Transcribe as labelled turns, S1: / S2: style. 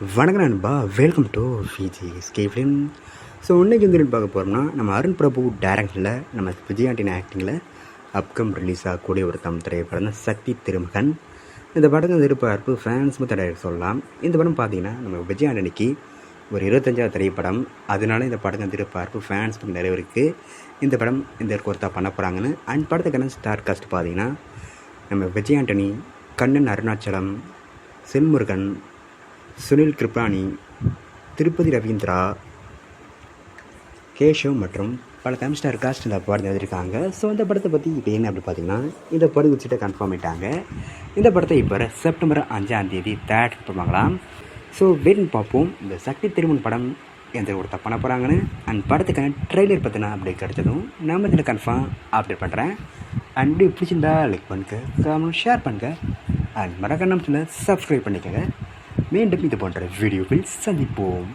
S1: வணக்கம் நண்பா, welcome to Viji ஸ்கேஃபிலிம். So இன்றைக்கி வந்து பார்க்க போகிறோம்னா, நம்ம அருண் பிரபு டைரக்டரில் நம்ம விஜய் ஆண்டனி ஆக்டிங்கில் அப்கம் ரிலீஸ் ஆகக்கூடிய ஒரு திரைப்படம் தான் சக்தி திருமகன். இந்த படத்துக்கு எதிர்பார்ப்பு ஃபேன்ஸ் டைரக்ட் சொல்லலாம். இந்த படம் பார்த்தீங்கன்னா நம்ம விஜய் ஆண்டனிக்கு ஒரு 25வது திரைப்படம். அதனால இந்த படத்துக்கு எதிர்பார்ப்பு ஃபேன்ஸ் நிறைய இருக்குது. இந்த படம் இந்த ஒருத்தா பண்ண போகிறாங்கன்னு. அண்ட் படத்துக்கான ஸ்டார் காஸ்ட் பார்த்தீங்கன்னா நம்ம விஜய் ஆண்டனி, கண்ணன் அருணாச்சலம், செல்முருகன், சுனில் கிருப்லானி, திருப்பதி ரவீந்திரா, கேஷவ் மற்றும் பல ஸ்டார் காஸ்ட் இந்த படத்தை எழுதியிருக்காங்க. ஸோ இந்த படத்தை பற்றி இப்போ என்ன அப்படி பார்த்தீங்கன்னா, இந்த படம் வச்சுட்டு கன்ஃபார்ம் ஆகிட்டாங்க. இந்த படத்தை இப்போ செப்டம்பர் 5ஆம் தேதி தேட்டர் பண்ணுவாங்களாம். ஸோ வெயிட்னு பார்ப்போம் இந்த சக்தி திருமண் படம் எந்த ஒரு பண்ண போகிறாங்கன்னு. அண்ட் படத்துக்கான ட்ரெய்லர் பார்த்தினா அப்படி கிடைச்சதும் நம்ம இதில் கன்ஃபார்ம் அப்டேட் பண்ணுறேன். அண்ட் இப்படி பிடிச்சிருந்தா லைக் பண்ணுங்க, கமெண்ட் ஷேர் பண்ணுங்கள். அண்ட் மறக்காம சப்ஸ்கிரைப் பண்ணிக்கோங்க. மீண்டும் இது போன்ற வீடியோவில் சந்திப்போம்.